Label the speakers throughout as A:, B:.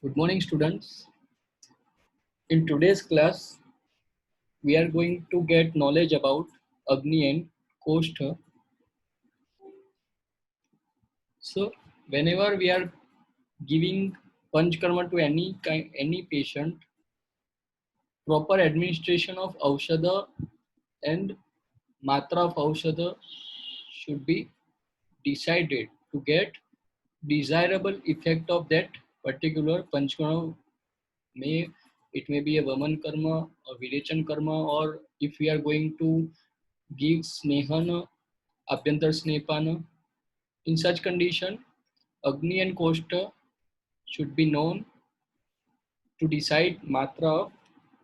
A: Good morning, students. In today's class, we are going to get knowledge about Agni and Koshtha. So, whenever we are giving Panchkarma to any patient, proper administration of Aushadha and Matra of Aushadha should be decided to get desirable effect of that particular Panchkarma. It may be a Vaman karma or Virechan karma, or if we are going to give snehana, abhyantar snehapana. In such condition, Agni and Koshtha should be known to decide matra of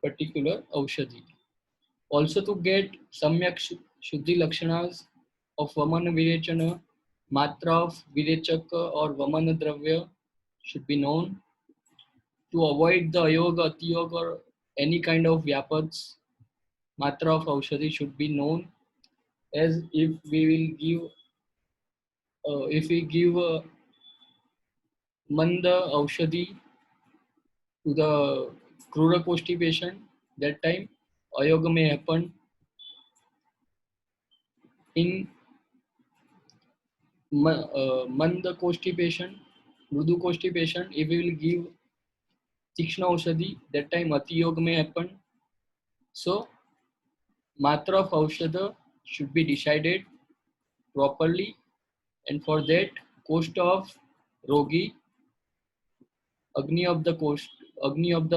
A: particular aushadhi. Also to get samyak shuddhi lakshanas of Vamana Virechana, matra of Virechaka or Vamana Dravya should be known. To avoid the Ayoga, Atiyoga or any kind of Vyapats, matra of aushadhi should be known, as if we give Manda Aushadhi to the Krura Koshti patient, that time Ayoga may happen. In Manda Koshti patient, Mrudu Koshti patient, if we will give Tikshna Aushadhi, that time Ati Yoga may happen. So, Matra of Aushadha should be decided properly, and for that, Koshta of Rogi, Agni of the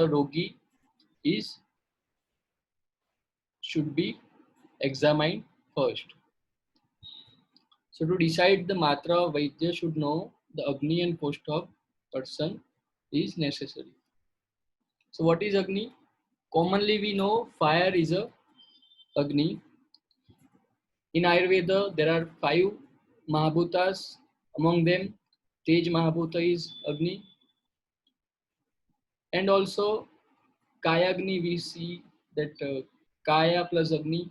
A: Rogi is should be examined first. So to decide the matra, Vaidya should know the Agni and Koshtha of person is necessary. So what is Agni? Commonly we know fire is a Agni. In Ayurveda there are 5 Mahabhutas. Among them Tej Mahabhuta is Agni. And also Kaya Agni, we see that Kaya plus Agni.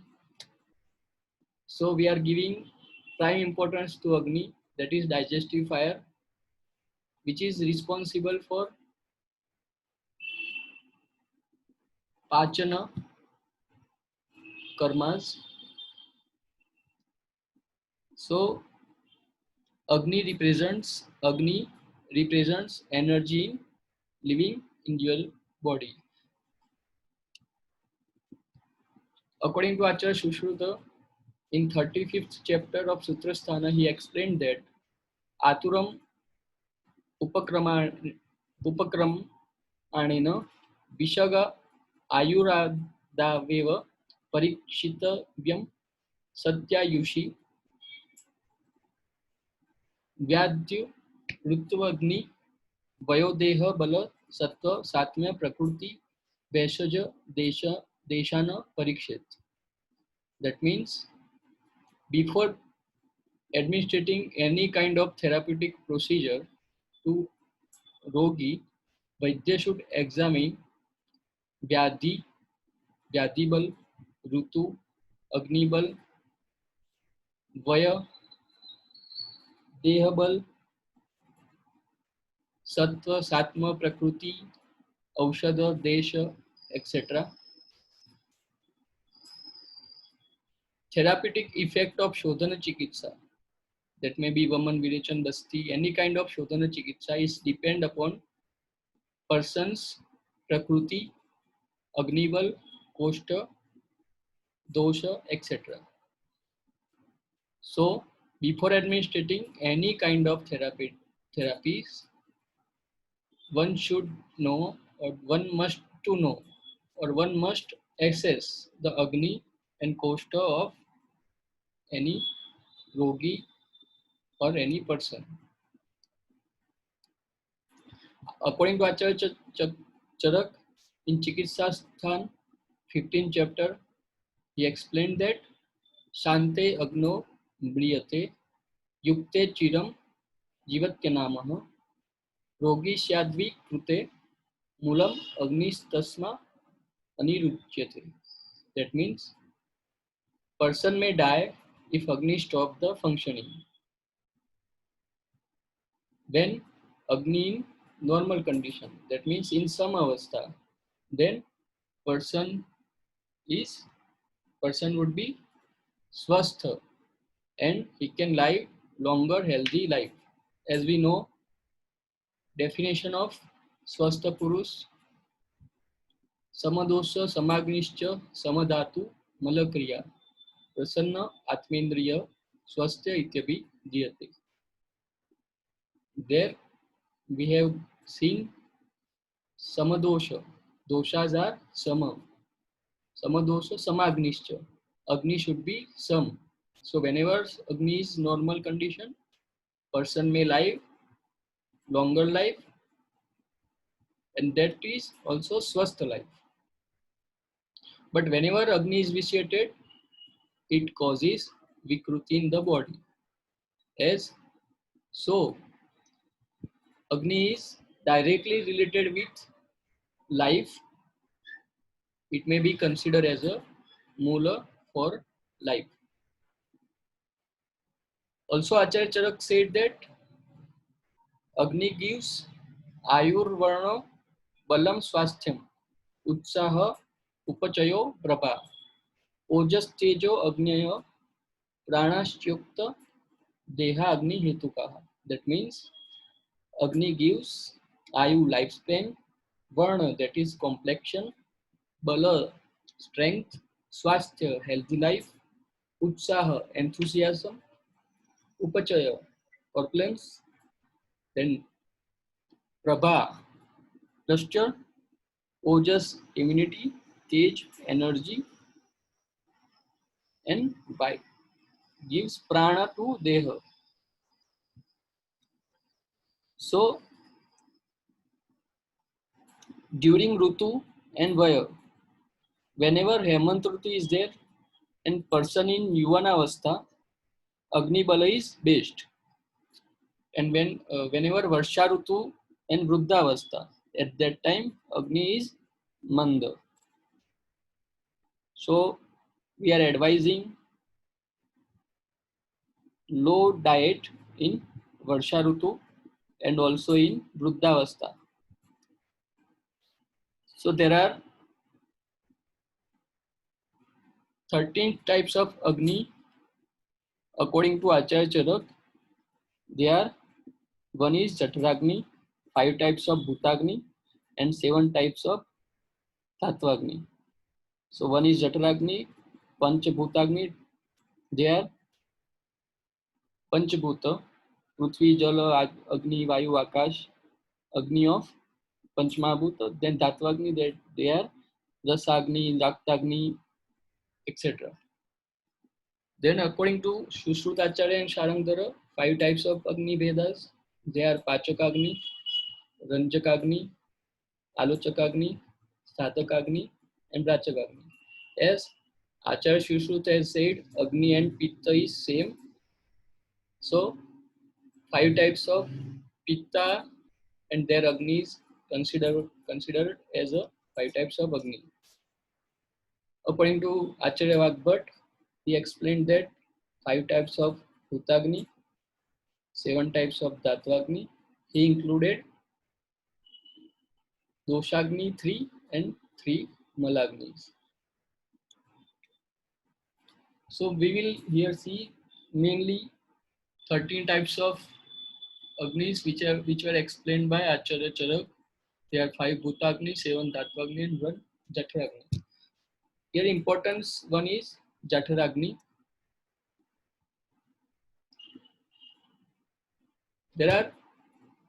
A: So we are giving prime importance to Agni, that is digestive fire, which is responsible for Pachana karmas. So Agni represents energy in living individual body. According to Acharya Sushruta, in 35th chapter of Sutrasthana, he explained that Aturam upakrama upakram anena vishaga ayuradaveva parikshitavyam satyayushi व्याद्य ऋत्वग्नि वयोदेह बल सत्व सात्म्य प्रकृति वैशज देश देशान Parikshit. That means before administering any kind of therapeutic procedure to rogi, Vaidya should examine Vyadhi, Vyadhibal, Rutu, Agnibal, Vaya, Dehabal, Sattva, Satma, Prakriti, Aushadha, Desha, etc. Therapeutic effect of Shodhana Chikitsa, that may be Vaman, Virechan, Basti, any kind of Shodhana Chikitsa is depend upon person's Prakriti, Agnival, Koshta, Dosha, etc. So, before administering any kind of therapies, one should know, or one must to know, or one must assess the Agni and Koshta of any rogi or any person. According to Acharya Charak, in Chikitsa 15th chapter, he explained that Shante Agno Mriyate Yukte Chiram Jivatyanamaha Rogi Syadvi Krute Mulam Agnistasma Aniruchyate. That means person may die if Agni stop the functioning. When Agni normal condition, that means in some avastha, then person is person would be swastha and he can live longer healthy life. As we know, definition of swastha purush: समदोष समाग्निश्च समधातु मलक्रिया प्रसन्न आत्मेन्द्रिय स्वस्थ इत्यपि दीयते. There we have seen samadosha. Doshas are sama. Samadosha samagnischa. Agni should be sam. So whenever Agni is normal condition, person may live longer life, and that is also swasth life. But whenever Agni is vitiated, it causes vikruti in the body. As so, Agni is directly related with life. It may be considered as a moola for life. Also, Acharya Charak said that Agni gives Ayurvarna Balam Swasthyam Utsaha Upachayo Prabha Ojas Tejo Agneya Pranasyukta Deha Agni Hetukaha. That means Agni gives Ayu lifespan, Varna that is complexion, Bala strength, Swasthya healthy life, Utsaha enthusiasm, Upachaya opulence, then Prabha luster, Ojas immunity, Tej energy, and by gives prana to deha. So during Rutu and Vaya, whenever Hemant Rutu is there and person in Yuvana Avastha, Agni Bala is best. And whenever Varsha Rutu and Vruddha Avastha, at that time Agni is Manda. So we are advising low diet in Varsha Rutu and also in Vruddha Avastha. So there are 13 types of Agni according to Acharya Charak. They are: one is Jataragni, 5 types of Bhutagni, and 7 types of Tattvagni. So one is Jataragni, Panchabhutagni. They are Panchabhuta, Prithvi, Jala, Agni, Vayu, Akash, Agni of Panchmahabhuta. Then Tattvagni, they are Rasagni, Raktagni, etc. Then according to Sushrutacharya and Sharangdara, 5 types of Agni Vedas. They are Pachakagni, Ranjakagni, Alochakagni, Statakagni, and Rachakagni. As Acharya Shushruta has said, Agni and Pitta is same. So 5 types of Pitta and their Agni is considered as a 5 types of Agni. According to Acharya Vagbhat, he explained that 5 types of Bhutagni, 7 types of Tattvagni. He included Doshagni 3 and 3 Malagnis. So we will here see mainly 13 types of Agnis which were explained by Acharya Charak. There are 5 Bhutagni, 7 Tattvagni, and 1 Jataragni. Here importance one is Jataragni. There are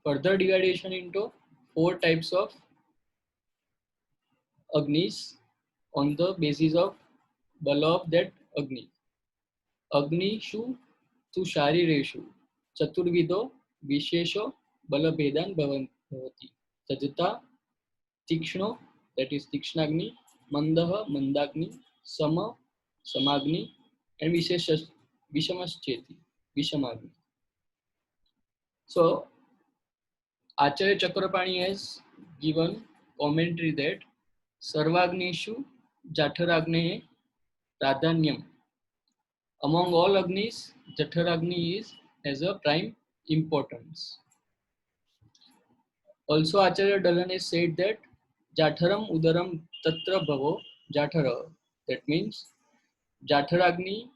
A: further dividation into 4 types of Agnis on the basis of bala of that Agni. Agnishu tu sharireshu chaturvido vishesho balabhedan bhavati. Tajata Tikshno, that is Tikshnagni, Mandaha, Mandagni, Sama, Samagni, and Vishamascheti, Vishamagni. So, Acharya Chakrapani has given commentary that Sarvagnishu Jataragnehe Pradhanyam. Among all Agnis, Jataragni is has a prime importance. Also, Acharya Dalan has said that Jatharam Udaram Tatra Bhavo Jathara. That means Jatharagni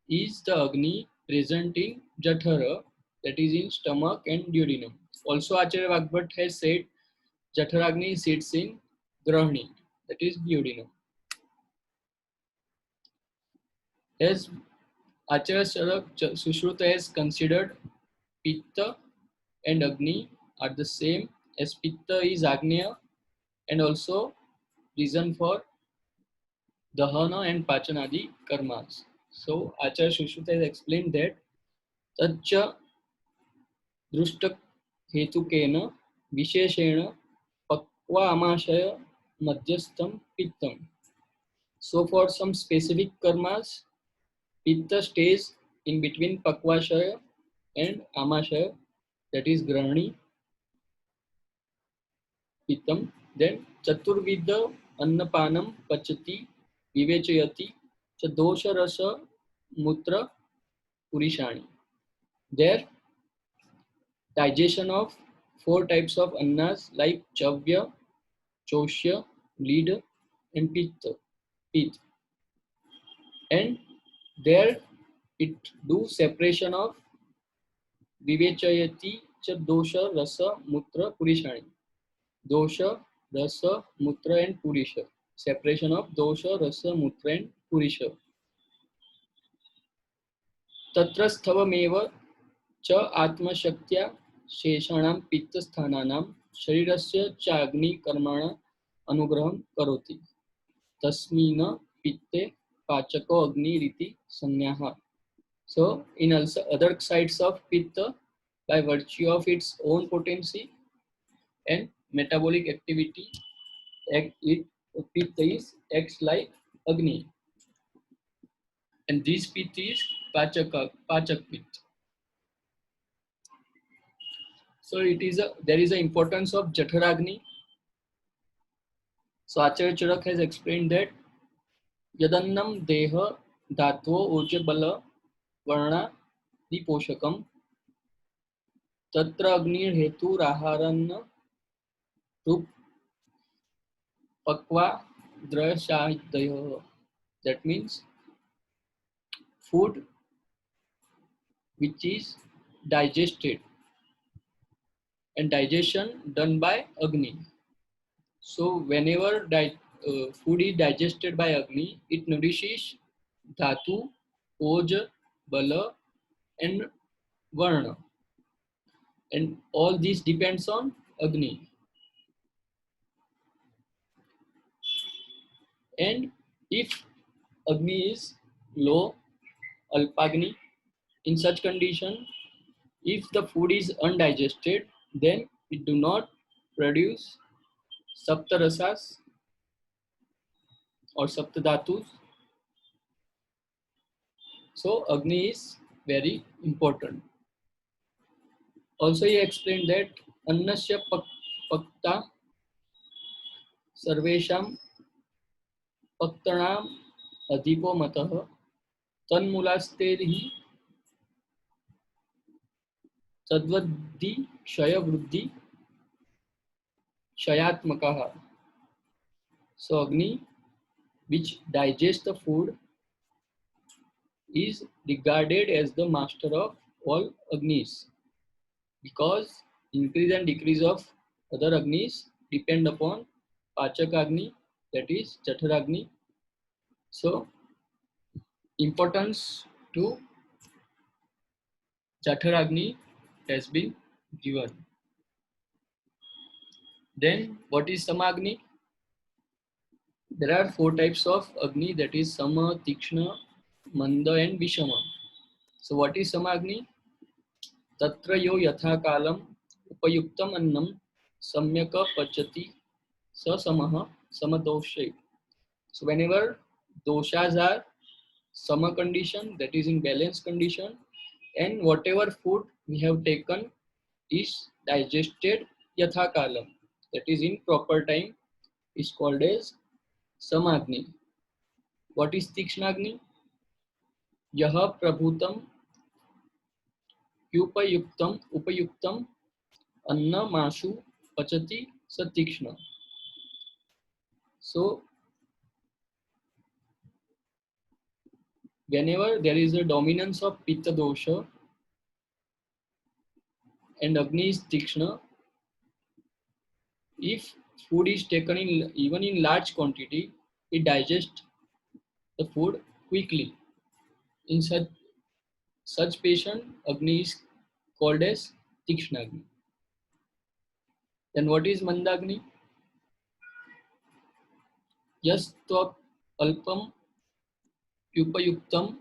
A: is the Agni present in Jathara, that is in stomach and duodenum. Also, Acharya Vagbhat has said Jatharagni sits in Grahani, that is duodenum. As Acharya Sushruta has considered Pitta and Agni are the same, as Pitta is Agnya, and also reason for Dahana and Pachanadi karmas. So Acharya Sushruta has explained that Tacha Drushtak Hetukena Visheshena Pakva Amashaya Madhyastham Pittam. So for some specific karmas, Pitta stays in between Pakvashaya and Amashaya, that is Grahani Pittam. Then Chaturvidha Annapanam Pachati Vivechayati Cha Dosha Rasa Mutra Purishani. There, digestion of four types of annas like Chavya, Choshya, Lead, and Pitta. Pit. And there it do separation of Vivechayati cha dosha, rasa, mutra, purishani. Dosha, rasa, mutra, and purisha. Separation of dosha, rasa, mutra, and purisha. तत्रस्थवमेव च आत्मशक्त्या शेषाणां पित्तस्थानानां शरीरस्य चाग्निकर्मण अनुग्रहं करोति तस्मिन् पित्ते पाचको अग्निरिति संज्ञाः. So in also other sides of pitta, by virtue of its own potency and metabolic activity, pitta is acts like agni, and this pitta is pachak pitta. So there is a importance of Jatharagni. So Acharya Charak has explained that Yadannam Deha Dhatvo Ojya Bala Varna Diposhakam Tatra Agnir Hetu Raharan Rup Pakva Drashahidaya. That means food which is digested, and digestion done by Agni. So whenever food is digested by Agni, it nourishes Dhatu, Oj, Bala, and Varna. And all this depends on Agni. And if Agni is low, Alpagni, in such condition, if the food is undigested, then it do not produce Saptarasas or Saptadhatus. So Agni is very important. Also he explained that Annasya Pakta Sarvesham Paktanam Adhipo Matah Tanmulasterihi Tadvaddi Shaya Vruddhi Shayatmakaha. So Agni, which digests the food, is regarded as the master of all Agnis, because increase and decrease of other Agnis depend upon Pachak Agni, that is Jatharagni. So importance to Jatharagni has been given. Then what is Samagni? There are four types of Agni, that is Sama, Tikshna, Manda, and Vishama. So what is Samagni? Tatra yo yatha kalam upayuktam annam samyaka pachati sa samaha samadoshe. So whenever doshas are sama condition, that is in balanced condition, and whatever food we have taken is digested yatha kalam, that is in proper time, is called as Samagni. What is Tikshnagni? Yaha prabhutam upayuktam anna mashu pachati sa tikshna. So whenever there is a dominance of pitta dosha and Agni is tikshna, if food is taken in even in large quantity, it digests the food quickly. In such patient, Agni is called as tikshna Agni. Then what is mandagni? Yastvap alpam Upayuktam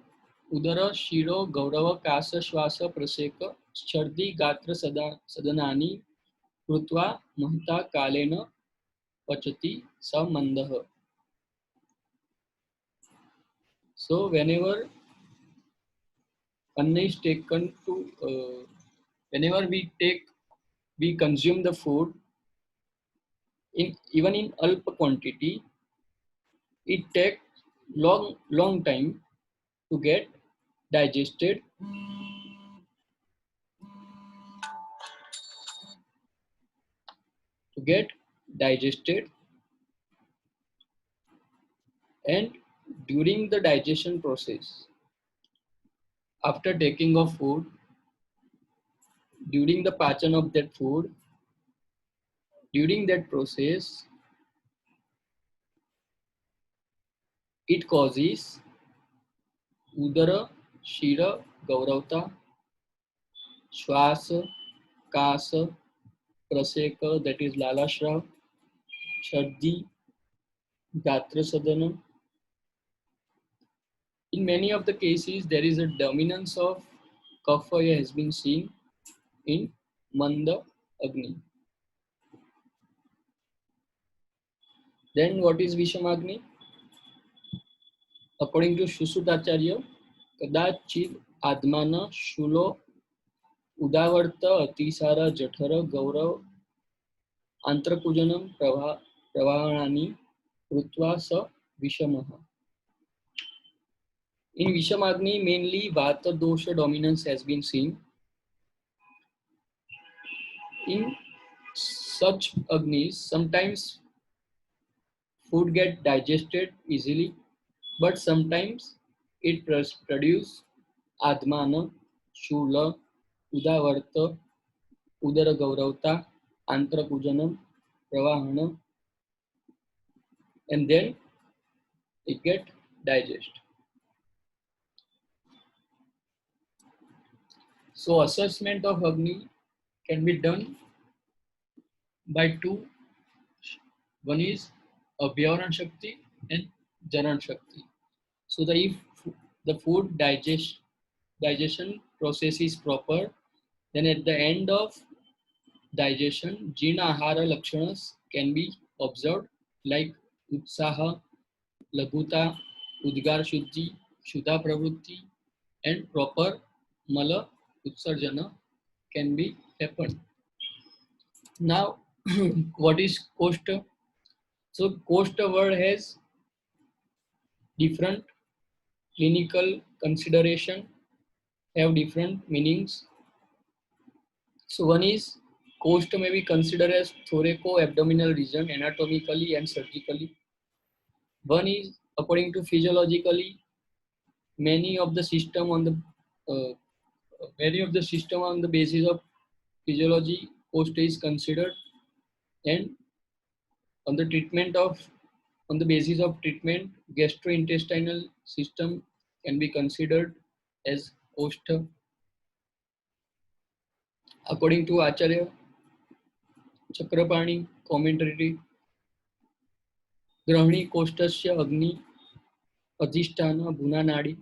A: Udara Shiro Gaurava Kasa Shwasa Praseka Shardi Gatra Sadanani Krutva Mahta Kalena Pachati Samandaha. So whenever Anna is taken to whenever we consume the food in even in alpa quantity, it takes long time to get digested to get digested and during the digestion process after taking of food during the pachan of that food during that process it causes udara shira gauravta shwasa kasa praseka that is lalashra shardi gatra sadana. In many of the cases there is a dominance of kapha has been seen in manda agni. Then what is vishamagni? According to Shusutacharya, कदाचित आत्मान शूलो उदावर्त अतिसारा जठर गौरव आंत्रकुजनम प्रवाहणानि कृत्वा स विषमः. In Vishamagni, mainly Vata dosha dominance has been seen. In such Agnis, sometimes food get digested easily, but sometimes it produce Admana, Shula, Udavarta, Udara Gauravta, Antrapujanam, Pravahana, and then it get digested. So assessment of Agni can be done by two. One is Abhyaran Shakti and Janan Shakti. So if the food digestion process is proper, then at the end of digestion, Jina Ahara Lakshanas can be observed like Utsaha, Laghuta, Udgar Shuddhi, Shuddha Pravrutti, and proper Mala Utsarjana can be happened. Now, what is Koshta? So, Koshta word has different clinical consideration, have different meanings. So, one is Koshta may be considered as thoraco-abdominal region anatomically and surgically. One is according to physiologically, many of the system on the uh, many of the system on the basis of physiology, Koshta is considered, and on the treatment of on the basis of treatment, gastrointestinal system can be considered as Koshta. According to Acharya Chakrapani commentary, Grahani Koshtasya Agni Adhisthana Bhunanadi.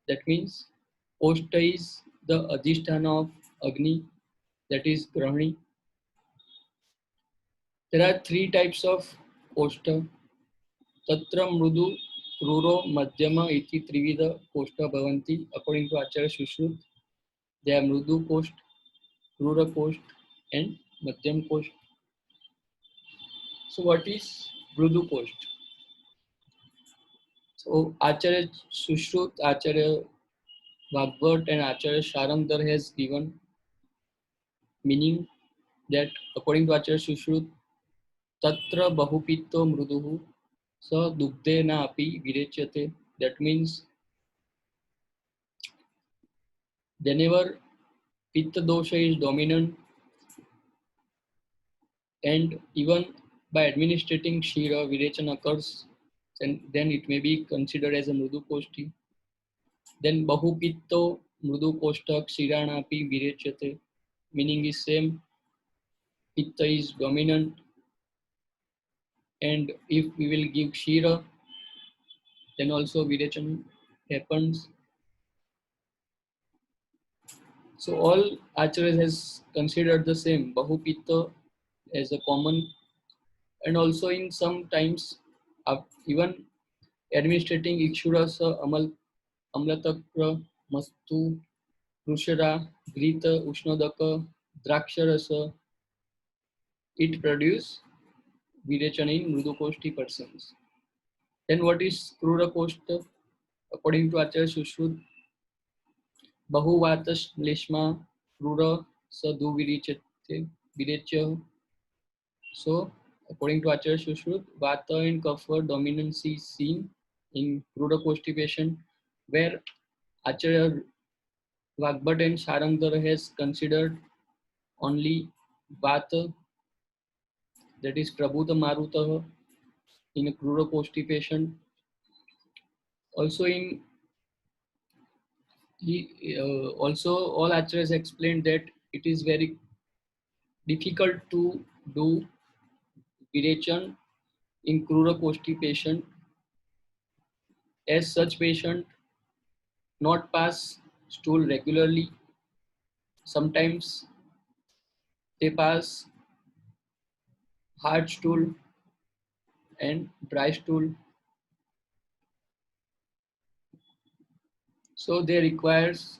A: That means Koshta is the Adhisthana of Agni, that is Grahani. There are three types of Koshta. Tatra Mrudu, Kruro, Madhyama iti Trivida Koshta Bhavanti. According to Acharya Shushruta, they are Mrudu Koshta, Krura Koshta, and Madhyam Koshta. So what is Mrudu Koshta? So Acharya Sushrut, Acharya Bhagvat and Acharya Sharandhar has given meaning that according to Acharya Sushruta, tatra bahupitto mruduhu sa dugdena api virechate. That means whenever pitta dosha is dominant, and even by administrating Shira, Virechan occurs, and then it may be considered as a Mrudu Koshti. Then Bahupitto Mrudu Koshtak Shiranapi Virechate, meaning is same, Pitta is dominant, and if we will give Shira, then also Virechan happens. So all Acharyas has considered the same, Bahupitta as a common, and also in some times, even administrating Ikshurasa Amlatakra, Mastu, Rushara, Grita, Ushnodaka, Draksharasa, it produce Virechana in Mrudukoshti persons. Then what is Krura Koshta? According to Acharya Sushrut, Bahuvatas Leshma Krura Sadhu Virechya. So, according to Acharya Sushrut, Vata and Kapha dominance is seen in Krura constipation, where Acharya Vagbhat and Sarangdar has considered only Vata, that is Prabhuta Marutah, in a Krura constipation. Also, also all Acharyas explained that it is very difficult to do Virechan in Krura constipation, as such patient not pass stool regularly. Sometimes they pass hard stool and dry stool. So they requires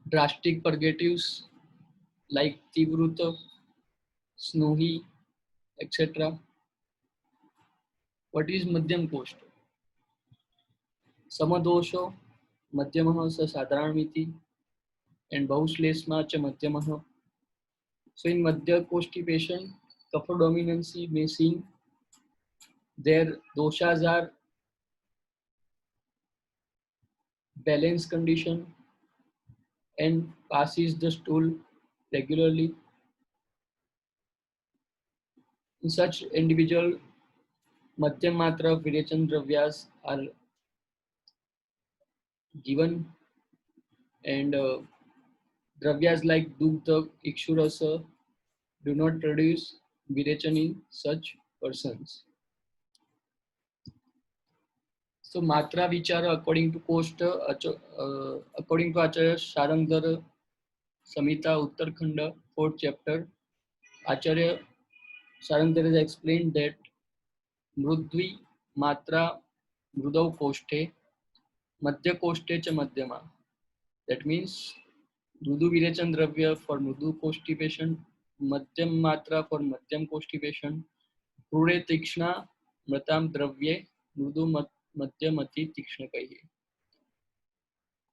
A: drastic purgatives like Tivruta, Snuhi, etc. What is Madhyam Koshta? Samadosho, Madhyamah sa Sadharanmiti, and Bahushlesma cha Madhyamah. So in Madhya constipation, kapha dominancy may seen. Their doshas are balanced condition and passes the stool regularly. In such individual, Madhyam Matra Virechan Dravyas are given, and Dravyas like Dugdha, Ikshurasa do not produce Virechan in such persons. So Matra Vichara according to Koshta, according to Acharya Sharangdara Samhita Uttarkhanda, 4th chapter, Acharya Sharangdara has explained that Mrudvi Matra Mrudau Koshte Madhya Koshte cha Madhyama. That means Mrudu Virechan Dravya for Mrudu constipation, Madhyam Matra for Madhyam constipation, Krure Tikshna Mratam Dravye Mrudu Madhyamati Tikshna Kahiye.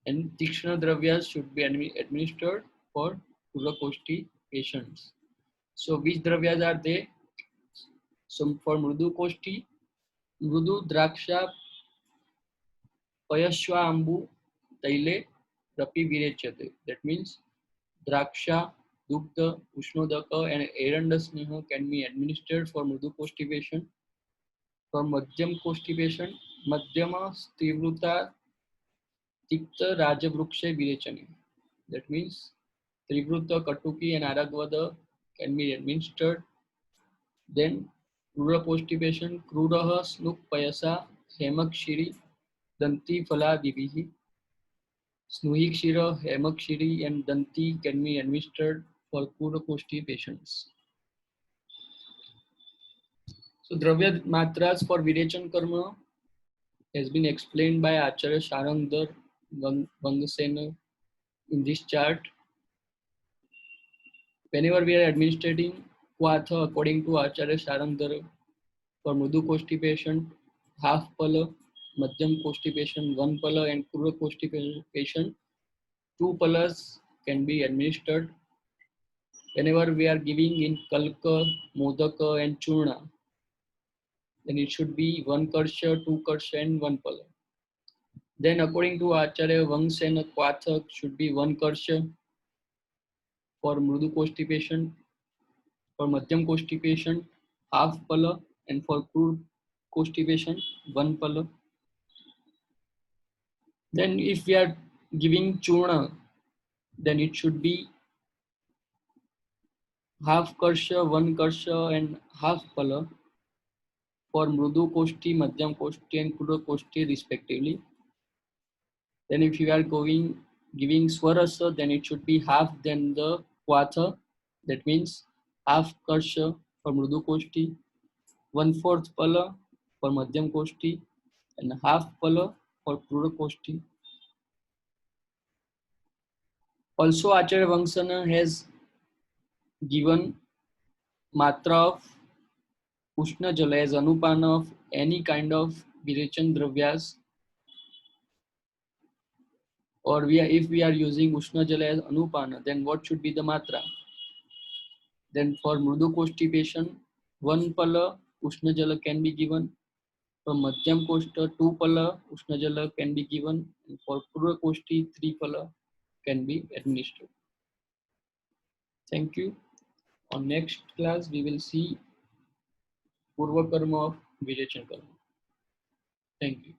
A: And Tikshna Dravyas should be administered for Krura Koshti patients. So which Dravyas are they? So for Mrudu Koshti, Mrudu Draksha Payashwa Ambu Taile Rapi Virechate. That means Draksha, Dugdha, Ushnodaka and Eranda Sneha can be administered for Mrudu constipation. For Madhyam constipation, Madhyama Stivruta Tikta Rajavruksha Virechani. That means Trivruta, Katuki and Aragvada can be administered. Then Krura constipation, Kruraha, Snuk Payasa, Hemakshiri, Danti Phala Divihi. Snuhikshira, Hemakshiri and Danti can be administered for Krura constipations. So Dravya Matras for Virechan Karma has been explained by Acharya Sharangdar Vangasena in this chart. Whenever we are administering Kwatha according to Acharya Sharangdar for Mrudu constipation, half pala, Madhyam constipation, 1 pala and Krura constipation, 2 palas can be administered. whenever we are giving in Kalka, Modaka and Churna, then it should be 1 Karsha, 2 Karsha and 1 Pala. Then according to Acharya Vangsa and Kwathak should be 1 Karsha for Mrudu constipation, for Madhyam constipation, half Pala, and for crude constipation, 1 Pala. Then if we are giving Churna, then it should be half Karsha, 1 Karsha and half Pala for Mrudu Koshti, Madhyam Koshti and Kruda Koshti respectively. Then if you are giving Swarasa, then it should be half than the Kwatha. That means half Karsha for Mrudu Koshti, 1/4 Pala for Madhyam Koshti and half Pala for Kruda Koshti. Also Acharya Vangsana has given Matra of Ushna Jala as Anupana of any kind of Virechan Dravyas, or if we are using Ushna Jala as Anupana, then what should be the Matra? Then for Mrudu constipation, 1 Pala Ushna Jala can be given. For Madhyam Koshta, 2 Pala Ushna Jala can be given. And for Kruda Koshti, 3 Pala can be administered. Thank you. On next class, we will see Purva Karma of Virechan Karma. Thank you.